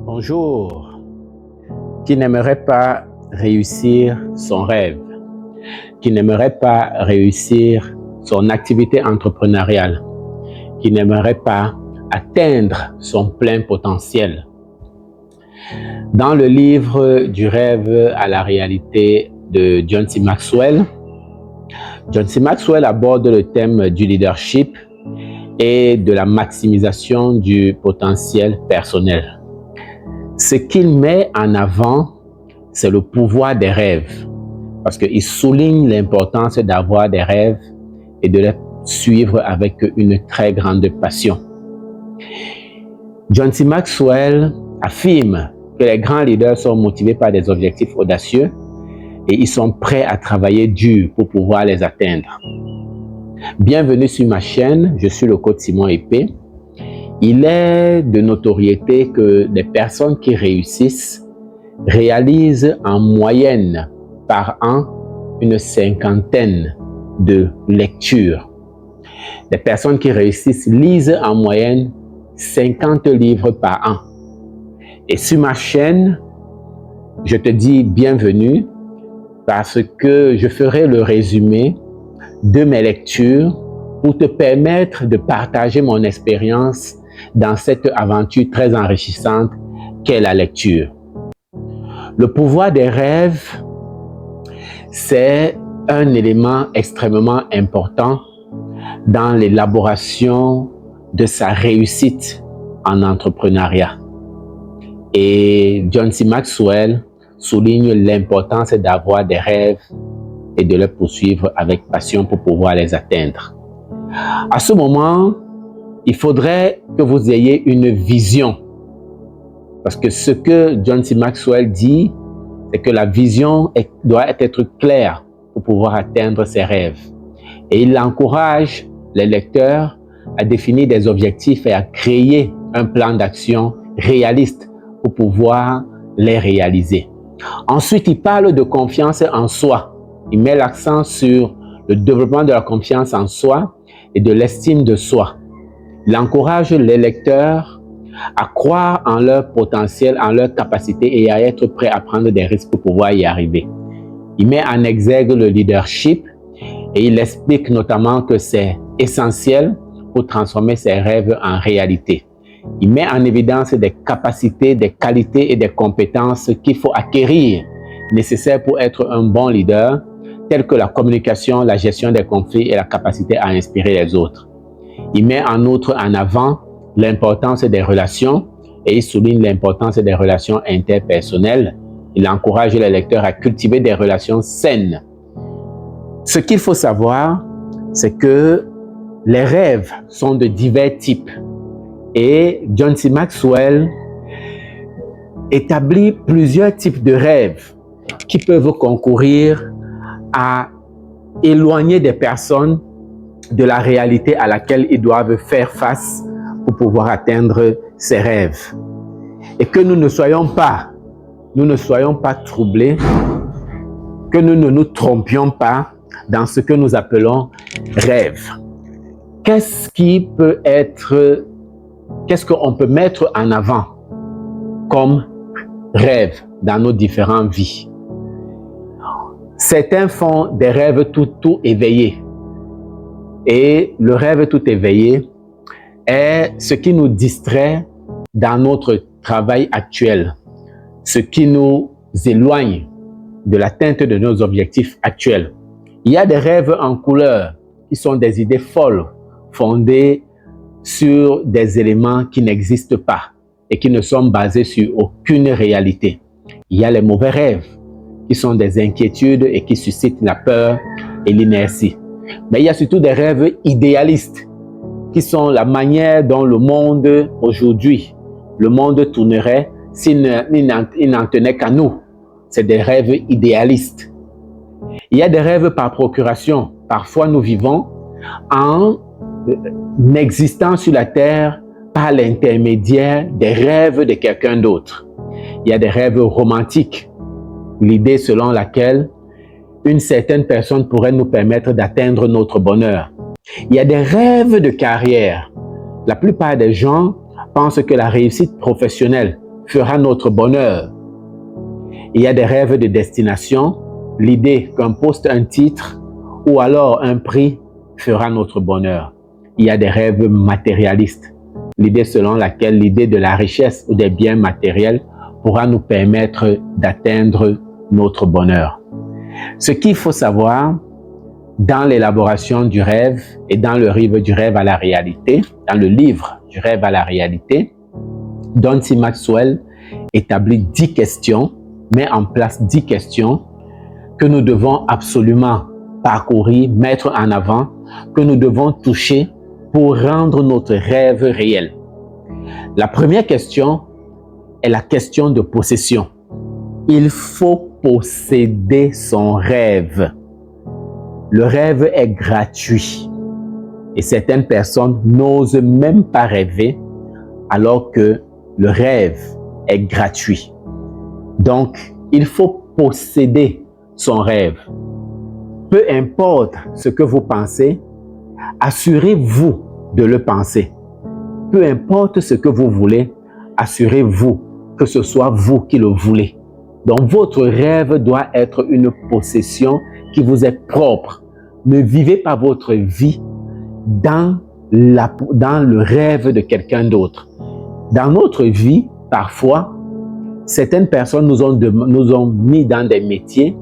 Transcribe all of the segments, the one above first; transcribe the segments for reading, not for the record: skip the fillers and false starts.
Bonjour. Qui n'aimerait pas réussir son rêve? Qui n'aimerait pas réussir son activité entrepreneuriale? Qui n'aimerait pas atteindre son plein potentiel? Dans le livre Du rêve à la réalité de John C. Maxwell, John C. Maxwell aborde le thème du leadership et de la maximisation du potentiel personnel. Ce qu'il met en avant, c'est le pouvoir des rêves, parce qu'il souligne l'importance d'avoir des rêves et de les suivre avec une très grande passion. John C. Maxwell affirme que les grands leaders sont motivés par des objectifs audacieux et ils sont prêts à travailler dur pour pouvoir les atteindre. Bienvenue sur ma chaîne, je suis le coach Simon Épée. Il est de notoriété que les personnes qui réussissent réalisent en moyenne par an une 50aine de lectures. Les personnes qui réussissent lisent en moyenne 50 livres par an. Et sur ma chaîne, je te dis bienvenue parce que je ferai le résumé de mes lectures pour te permettre de partager mon expérience dans cette aventure très enrichissante qu'est la lecture. Le pouvoir des rêves, c'est un élément extrêmement important dans l'élaboration de sa réussite en entrepreneuriat. Et John C. Maxwell souligne l'importance d'avoir des rêves et de les poursuivre avec passion pour pouvoir les atteindre. À ce moment, il faudrait que vous ayez une vision. Parce que ce que John C. Maxwell dit, c'est que la vision doit être claire pour pouvoir atteindre ses rêves. Et il encourage les lecteurs à définir des objectifs et à créer un plan d'action réaliste pour pouvoir les réaliser. Ensuite, il parle de confiance en soi. Il met l'accent sur le développement de la confiance en soi et de l'estime de soi. Il encourage les lecteurs à croire en leur potentiel, en leur capacité et à être prêts à prendre des risques pour pouvoir y arriver. Il met en exergue le leadership et il explique notamment que c'est essentiel pour transformer ses rêves en réalité. Il met en évidence des capacités, des qualités et des compétences qu'il faut acquérir, nécessaires pour être un bon leader, telles que la communication, la gestion des conflits et la capacité à inspirer les autres. Il met en outre en avant l'importance des relations et il souligne l'importance des relations interpersonnelles. Il encourage les lecteurs à cultiver des relations saines. Ce qu'il faut savoir, c'est que les rêves sont de divers types et John C. Maxwell établit plusieurs types de rêves qui peuvent concourir à éloigner des personnes de la réalité à laquelle ils doivent faire face pour pouvoir atteindre ces rêves. Et que nous ne soyons pas troublés, que nous ne nous trompions pas dans ce que nous appelons rêve. Qu'est-ce qu'on peut mettre en avant comme rêve dans nos différentes vies? Certains font des rêves tout éveillés. Et le rêve tout éveillé est ce qui nous distrait dans notre travail actuel, ce qui nous éloigne de l'atteinte de nos objectifs actuels. Il y a des rêves en couleur qui sont des idées folles, fondées sur des éléments qui n'existent pas et qui ne sont basés sur aucune réalité. Il y a les mauvais rêves qui sont des inquiétudes et qui suscitent la peur et l'inertie. Mais il y a surtout des rêves idéalistes qui sont la manière dont le monde aujourd'hui, le monde tournerait s'il n'en tenait qu'à nous. C'est des rêves idéalistes. Il y a des rêves par procuration. Parfois, nous vivons en existant sur la terre par l'intermédiaire des rêves de quelqu'un d'autre. Il y a des rêves romantiques. L'idée selon laquelle une certaine personne pourrait nous permettre d'atteindre notre bonheur. Il y a des rêves de carrière. La plupart des gens pensent que la réussite professionnelle fera notre bonheur. Il y a des rêves de destination, l'idée qu'un poste, un titre ou alors un prix fera notre bonheur. Il y a des rêves matérialistes, l'idée selon laquelle l'idée de la richesse ou des biens matériels pourra nous permettre d'atteindre notre bonheur. Ce qu'il faut savoir dans l'élaboration du rêve et dans le livre du rêve à la réalité, dans le livre du rêve à la réalité, John C. Maxwell établit 10 questions, met en place 10 questions que nous devons absolument parcourir, mettre en avant, que nous devons toucher pour rendre notre rêve réel. La première question est la question de possession. Il faut posséder son rêve. Le rêve est gratuit et certaines personnes n'osent même pas rêver alors que le rêve est gratuit. Donc, il faut posséder son rêve. Peu importe ce que vous pensez, assurez-vous de le penser. Peu importe ce que vous voulez, assurez-vous que ce soit vous qui le voulez. Donc, votre rêve doit être une possession qui vous est propre. Ne vivez pas votre vie dans le rêve de quelqu'un d'autre. Dans notre vie, parfois, certaines personnes nous ont mis dans des métiers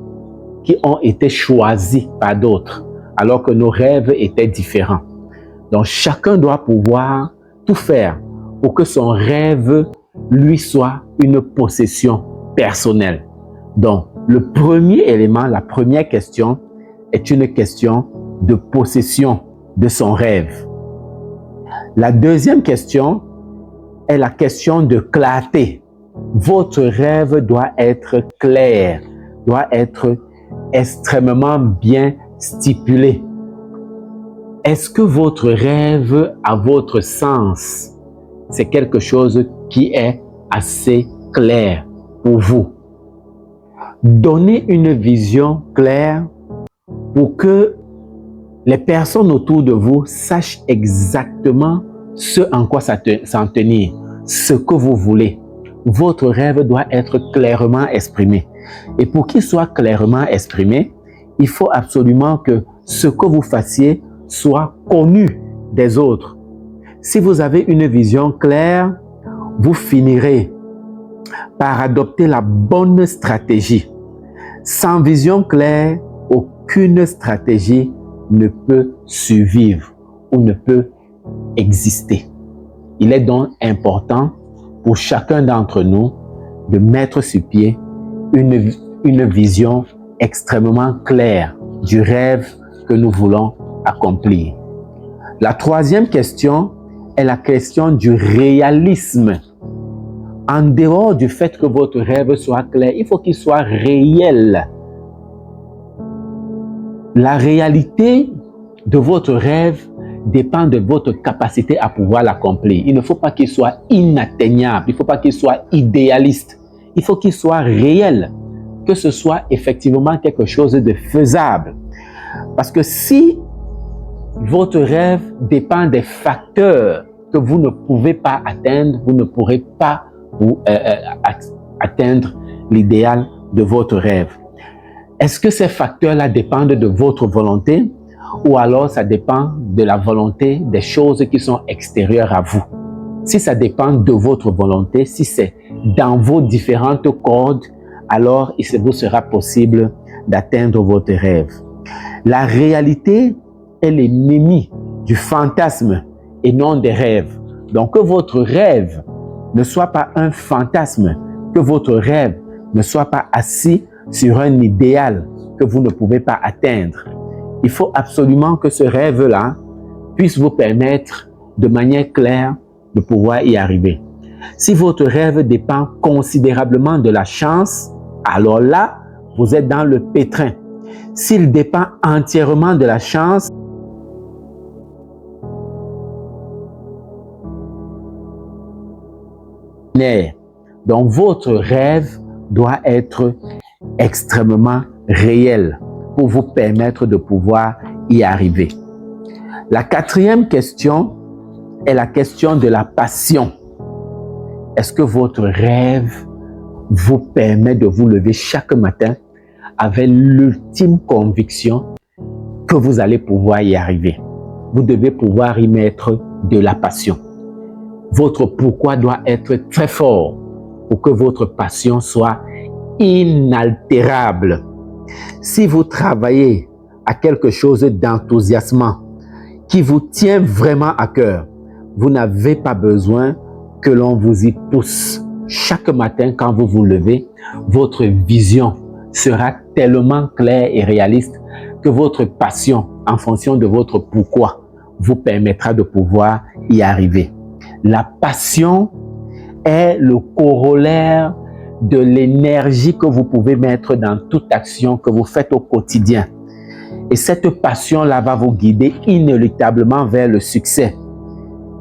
qui ont été choisis par d'autres, alors que nos rêves étaient différents. Donc, chacun doit pouvoir tout faire pour que son rêve lui soit une possession personnelle. Donc, le premier élément, la première question est une question de possession de son rêve. La deuxième question est la question de clarté. Votre rêve doit être clair, doit être extrêmement bien stipulé. Est-ce que votre rêve a votre sens? C'est quelque chose qui est assez clair pour vous. Donnez une vision claire pour que les personnes autour de vous sachent exactement ce en quoi s'en tenir, ce que vous voulez. Votre rêve doit être clairement exprimé. Et pour qu'il soit clairement exprimé, il faut absolument que ce que vous fassiez soit connu des autres. Si vous avez une vision claire, vous finirez par adopter la bonne stratégie. Sans vision claire, aucune stratégie ne peut survivre ou ne peut exister. Il est donc important pour chacun d'entre nous de mettre sur pied une vision extrêmement claire du rêve que nous voulons accomplir. La troisième question est la question du réalisme. En dehors du fait que votre rêve soit clair, il faut qu'il soit réel. La réalité de votre rêve dépend de votre capacité à pouvoir l'accomplir. Il ne faut pas qu'il soit inatteignable, il ne faut pas qu'il soit idéaliste. Il faut qu'il soit réel, que ce soit effectivement quelque chose de faisable. Parce que si votre rêve dépend des facteurs que vous ne pouvez pas atteindre, vous ne pourrez pas atteindre l'idéal de votre rêve. Est-ce que ces facteurs-là dépendent de votre volonté ou alors ça dépend de la volonté des choses qui sont extérieures à vous? Si ça dépend de votre volonté, si c'est dans vos différentes cordes, alors il vous sera possible d'atteindre votre rêve. La réalité est l'ennemi du fantasme et non des rêves. Donc que votre rêve ne soit pas un fantasme, que votre rêve ne soit pas assis sur un idéal que vous ne pouvez pas atteindre. Il faut absolument que ce rêve-là puisse vous permettre de manière claire de pouvoir y arriver. Si votre rêve dépend considérablement de la chance, alors là, vous êtes dans le pétrin. S'il dépend entièrement de la chance, donc votre rêve doit être extrêmement réel pour vous permettre de pouvoir y arriver. La quatrième question est la question de la passion. Est-ce que votre rêve vous permet de vous lever chaque matin avec l'ultime conviction que vous allez pouvoir y arriver? Vous devez pouvoir y mettre de la passion. Votre pourquoi doit être très fort pour que votre passion soit inaltérable. Si vous travaillez à quelque chose d'enthousiasmant qui vous tient vraiment à cœur, vous n'avez pas besoin que l'on vous y pousse. Chaque matin, quand vous vous levez, votre vision sera tellement claire et réaliste que votre passion, en fonction de votre pourquoi, vous permettra de pouvoir y arriver. La passion est le corollaire de l'énergie que vous pouvez mettre dans toute action que vous faites au quotidien. Et cette passion-là va vous guider inéluctablement vers le succès.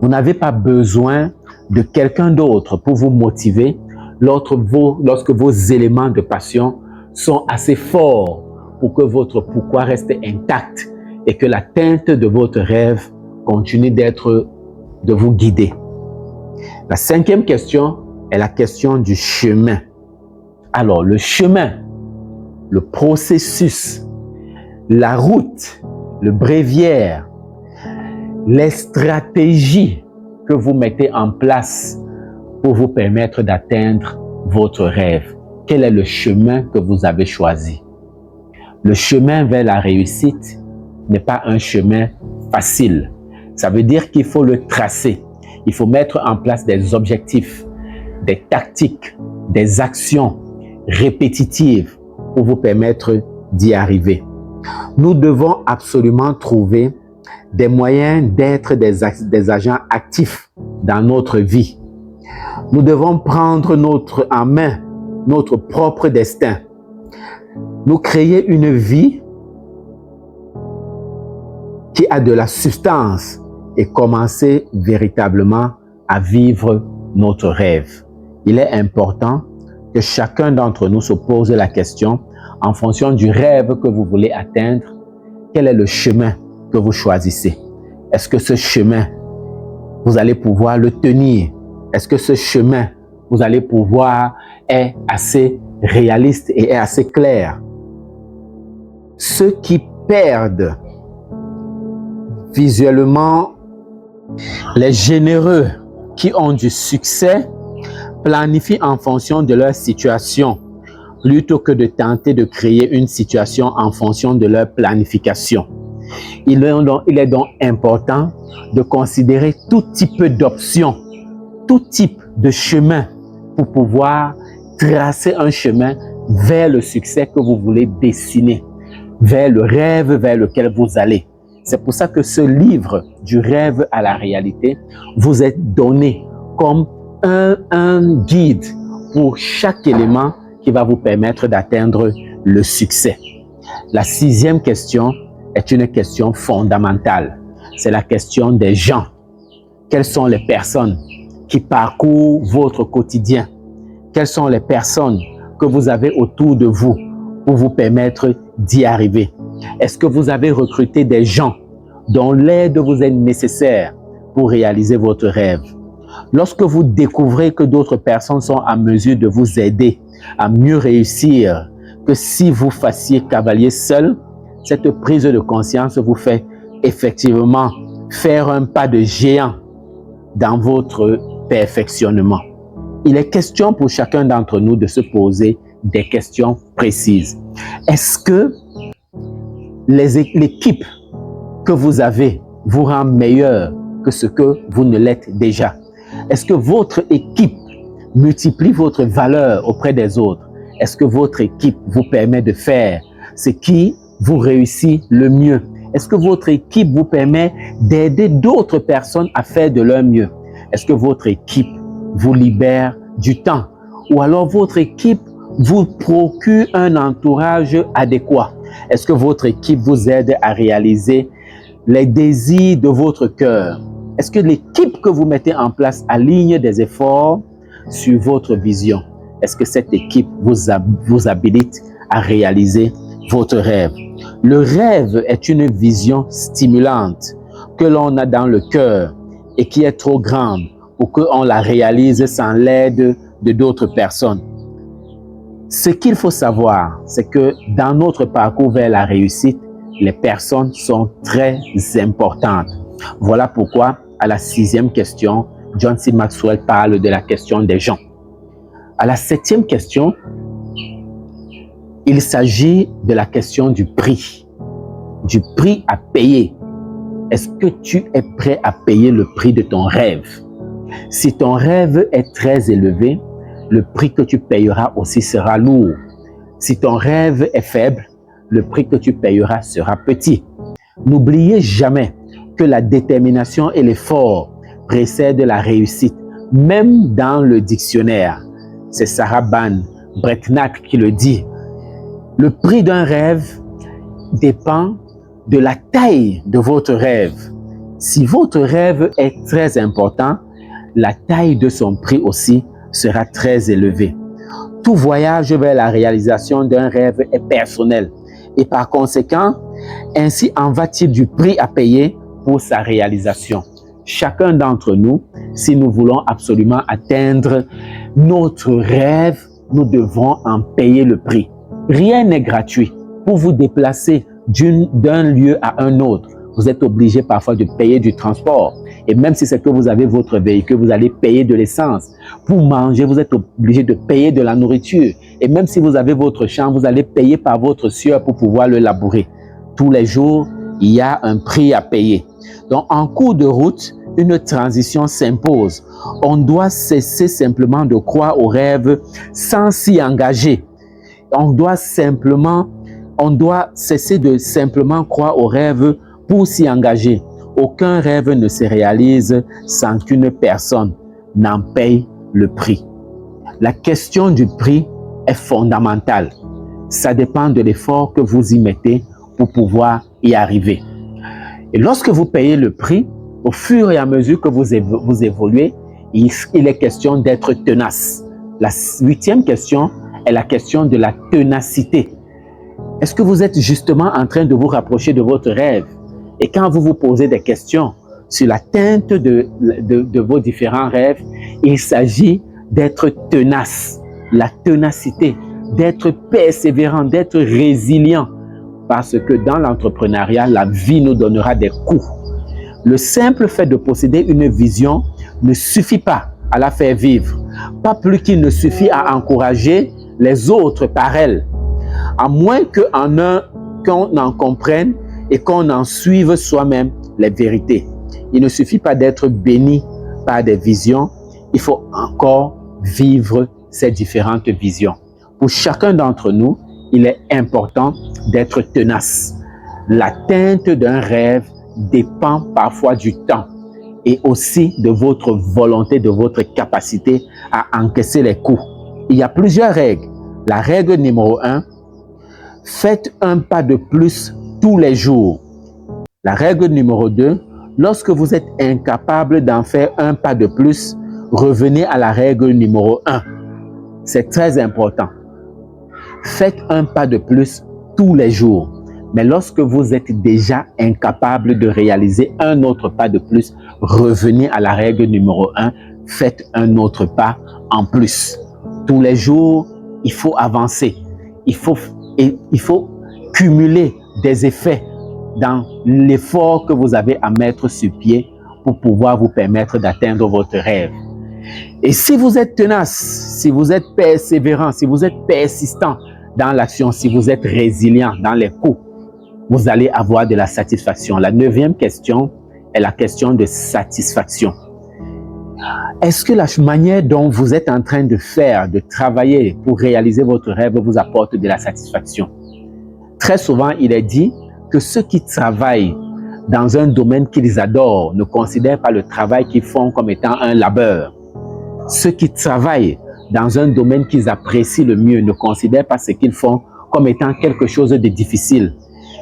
Vous n'avez pas besoin de quelqu'un d'autre pour vous motiver lorsque vos éléments de passion sont assez forts pour que votre pourquoi reste intact et que l'atteinte de votre rêve continue de vous guider. La cinquième question est la question du chemin. Alors, le chemin, le processus, la route, le bréviaire, les stratégies que vous mettez en place pour vous permettre d'atteindre votre rêve. Quel est le chemin que vous avez choisi? Le chemin vers la réussite n'est pas un chemin facile. Ça veut dire qu'il faut le tracer. Il faut mettre en place des objectifs, des tactiques, des actions répétitives pour vous permettre d'y arriver. Nous devons absolument trouver des moyens d'être des agents actifs dans notre vie. Nous devons prendre en main notre propre destin. Nous créer une vie qui a de la substance et commencer véritablement à vivre notre rêve. Il est important que chacun d'entre nous se pose la question en fonction du rêve que vous voulez atteindre, quel est le chemin que vous choisissez? Est-ce que ce chemin, vous allez pouvoir le tenir? Est-ce que ce chemin, vous allez pouvoir, est assez réaliste et est assez clair? Ceux qui perdent visuellement, les généreux qui ont du succès planifient en fonction de leur situation plutôt que de tenter de créer une situation en fonction de leur planification. Il est donc important de considérer tout type d'options, tout type de chemin pour pouvoir tracer un chemin vers le succès que vous voulez dessiner, vers le rêve vers lequel vous allez. C'est pour ça que ce livre du rêve à la réalité vous est donné comme un guide pour chaque élément qui va vous permettre d'atteindre le succès. La sixième question est une question fondamentale. C'est la question des gens. Quelles sont les personnes qui parcourent votre quotidien? Quelles sont les personnes que vous avez autour de vous pour vous permettre d'y arriver? Est-ce que vous avez recruté des gens dont l'aide vous est nécessaire pour réaliser votre rêve? Lorsque vous découvrez que d'autres personnes sont en mesure de vous aider à mieux réussir que si vous fassiez cavalier seul, cette prise de conscience vous fait effectivement faire un pas de géant dans votre perfectionnement. Il est question pour chacun d'entre nous de se poser des questions précises. Est-ce que l'équipe que vous avez vous rend meilleur que ce que vous ne l'êtes déjà? Est-ce que votre équipe multiplie votre valeur auprès des autres? Est-ce que votre équipe vous permet de faire ce qui vous réussit le mieux? Est-ce que votre équipe vous permet d'aider d'autres personnes à faire de leur mieux? Est-ce que votre équipe vous libère du temps? Ou alors votre équipe vous procure un entourage adéquat? Est-ce que votre équipe vous aide à réaliser les désirs de votre cœur? Est-ce que l'équipe que vous mettez en place aligne des efforts sur votre vision? Est-ce que cette équipe vous habilite à réaliser votre rêve? Le rêve est une vision stimulante que l'on a dans le cœur et qui est trop grande pour qu'on la réalise sans l'aide de d'autres personnes. Ce qu'il faut savoir, c'est que dans notre parcours vers la réussite, les personnes sont très importantes. Voilà pourquoi, à la 6e question, John C. Maxwell parle de la question des gens. À la 7e question, il s'agit de la question du prix à payer. Est-ce que tu es prêt à payer le prix de ton rêve? Si ton rêve est très élevé, le prix que tu payeras aussi sera lourd. Si ton rêve est faible, le prix que tu payeras sera petit. N'oubliez jamais que la détermination et l'effort précèdent la réussite, même dans le dictionnaire. C'est Sarah Ban Breatnack qui le dit. Le prix d'un rêve dépend de la taille de votre rêve. Si votre rêve est très important, la taille de son prix aussi sera très élevée. Tout voyage vers la réalisation d'un rêve est personnel et par conséquent, ainsi en va-t-il du prix à payer pour sa réalisation. Chacun d'entre nous, si nous voulons absolument atteindre notre rêve, nous devrons en payer le prix. Rien n'est gratuit. Pour vous déplacer d'un lieu à un autre, vous êtes obligé parfois de payer du transport. Et même si c'est que vous avez votre véhicule, vous allez payer de l'essence. Pour manger, vous êtes obligé de payer de la nourriture. Et même si vous avez votre champ, vous allez payer par votre sueur pour pouvoir le labourer. Tous les jours, il y a un prix à payer. Donc, en cours de route, une transition s'impose. On doit cesser simplement de croire aux rêves sans s'y engager. On doit cesser de simplement croire aux rêves pour s'y engager. Aucun rêve ne se réalise sans qu'une personne n'en paye le prix. La question du prix est fondamentale. Ça dépend de l'effort que vous y mettez pour pouvoir y arriver. Et lorsque vous payez le prix, au fur et à mesure que vous évoluez, il est question d'être tenace. La 8e question est la question de la ténacité. Est-ce que vous êtes justement en train de vous rapprocher de votre rêve? Et quand vous vous posez des questions sur l'atteinte de vos différents rêves, il s'agit d'être tenace, la ténacité, d'être persévérant, d'être résilient. Parce que dans l'entrepreneuriat, la vie nous donnera des coups. Le simple fait de posséder une vision ne suffit pas à la faire vivre, pas plus qu'il ne suffit à encourager les autres par elle, à moins qu'on en comprenne et qu'on en suive soi-même les vérités. Il ne suffit pas d'être béni par des visions, il faut encore vivre ces différentes visions. Pour chacun d'entre nous, il est important d'être tenace. L'atteinte d'un rêve dépend parfois du temps et aussi de votre volonté, de votre capacité à encaisser les coups. Il y a plusieurs règles. La règle numéro 1, faites un pas de plus tous les jours. La règle numéro 2, lorsque vous êtes incapable d'en faire un pas de plus, revenez à la règle numéro 1. C'est très important. Faites un pas de plus tous les jours. Mais lorsque vous êtes déjà incapable de réaliser un autre pas de plus, revenez à la règle numéro 1. Faites un autre pas en plus. Tous les jours, il faut avancer. Il faut cumuler des effets dans l'effort que vous avez à mettre sur pied pour pouvoir vous permettre d'atteindre votre rêve. Et si vous êtes tenace, si vous êtes persévérant, si vous êtes persistant dans l'action, si vous êtes résilient dans les coups, vous allez avoir de la satisfaction. La 9e question est la question de satisfaction. Est-ce que la manière dont vous êtes en train de faire, de travailler pour réaliser votre rêve vous apporte de la satisfaction? Très souvent, il est dit que ceux qui travaillent dans un domaine qu'ils adorent ne considèrent pas le travail qu'ils font comme étant un labeur. Ceux qui travaillent dans un domaine qu'ils apprécient le mieux ne considèrent pas ce qu'ils font comme étant quelque chose de difficile.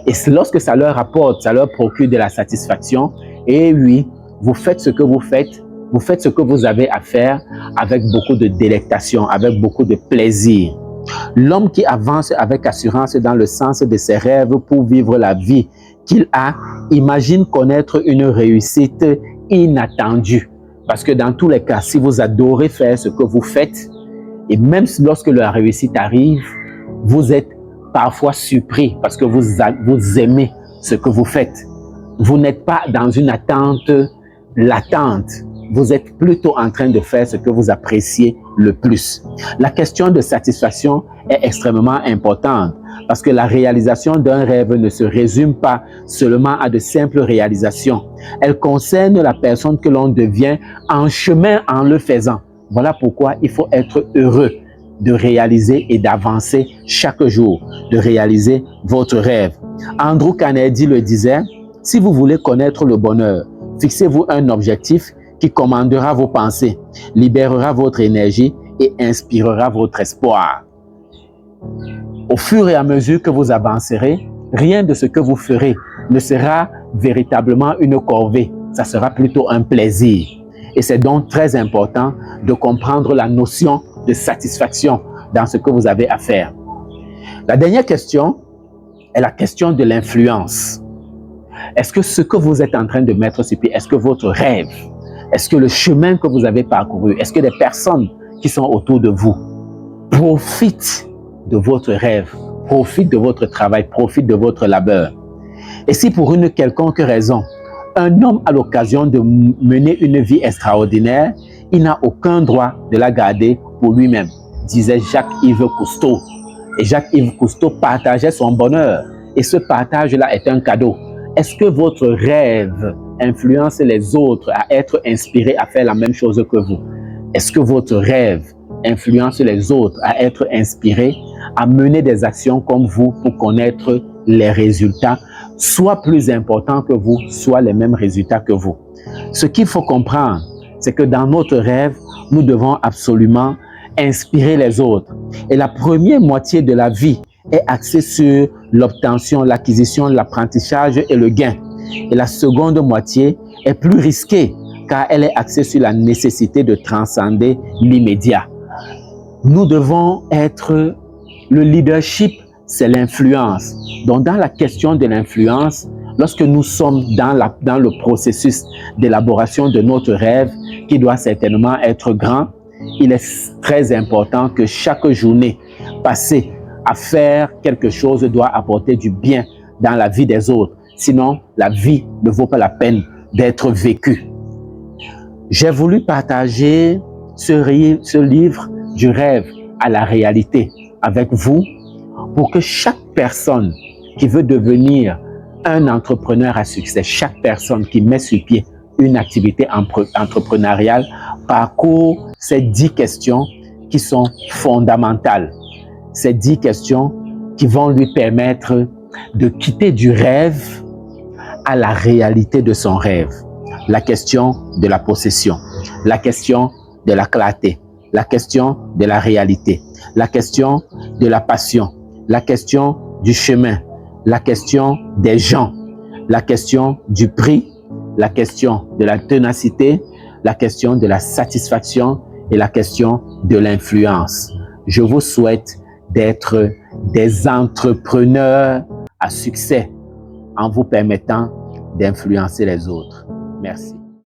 Et lorsque ça leur apporte, ça leur procure de la satisfaction, et oui, vous faites ce que vous faites ce que vous avez à faire avec beaucoup de délectation, avec beaucoup de plaisir. L'homme qui avance avec assurance dans le sens de ses rêves pour vivre la vie qu'il a, imagine connaître une réussite inattendue. Parce que dans tous les cas, si vous adorez faire ce que vous faites, et même lorsque la réussite arrive, vous êtes parfois surpris parce que vous aimez ce que vous faites. Vous n'êtes pas dans une attente latente. Vous êtes plutôt en train de faire ce que vous appréciez le plus. La question de satisfaction est extrêmement importante parce que la réalisation d'un rêve ne se résume pas seulement à de simples réalisations. Elle concerne la personne que l'on devient en chemin en le faisant. Voilà pourquoi il faut être heureux de réaliser et d'avancer chaque jour, de réaliser votre rêve. Andrew Carnegie le disait, si vous voulez connaître le bonheur, fixez-vous un objectif qui commandera vos pensées, libérera votre énergie et inspirera votre espoir. Au fur et à mesure que vous avancerez, rien de ce que vous ferez ne sera véritablement une corvée, ça sera plutôt un plaisir. Et c'est donc très important de comprendre la notion de satisfaction dans ce que vous avez à faire. La dernière question est la question de l'influence. Est-ce que ce que vous êtes en train de mettre sur pied, est-ce que votre rêve, est-ce que le chemin que vous avez parcouru, est-ce que les personnes qui sont autour de vous profitent de votre rêve, profitent de votre travail, profitent de votre labeur? Et si pour une quelconque raison, un homme a l'occasion de mener une vie extraordinaire, il n'a aucun droit de la garder pour lui-même, disait Jacques-Yves Cousteau. Et Jacques-Yves Cousteau partageait son bonheur. Et ce partage-là est un cadeau. Est-ce que votre rêve influence les autres à être inspirés à faire la même chose que vous? Est-ce que votre rêve influence les autres à être inspirés à mener des actions comme vous pour connaître les résultats, soit plus importants que vous, soit les mêmes résultats que vous? Ce qu'il faut comprendre, c'est que dans notre rêve, nous devons absolument inspirer les autres. Et la première moitié de la vie est axée sur l'obtention, l'acquisition, l'apprentissage et le gain. Et la seconde moitié est plus risquée car elle est axée sur la nécessité de transcender l'immédiat. Nous devons être, le leadership, c'est l'influence. Donc dans la question de l'influence, lorsque nous sommes dans le processus d'élaboration de notre rêve, qui doit certainement être grand, il est très important que chaque journée passée à faire quelque chose doit apporter du bien dans la vie des autres. Sinon, la vie ne vaut pas la peine d'être vécue. J'ai voulu partager ce livre du rêve à la réalité avec vous pour que chaque personne qui veut devenir un entrepreneur à succès, chaque personne qui met sur pied une activité entrepreneuriale parcourt ces 10 questions qui sont fondamentales. Ces 10 questions qui vont lui permettre de quitter du rêve à la réalité de son rêve. La question de la possession, la question de la clarté, la question de la réalité, la question de la passion, la question du chemin, la question des gens, la question du prix, la question de la ténacité, la question de la satisfaction et la question de l'influence. Je vous souhaite d'être des entrepreneurs à succès en vous permettant d'influencer les autres. Merci.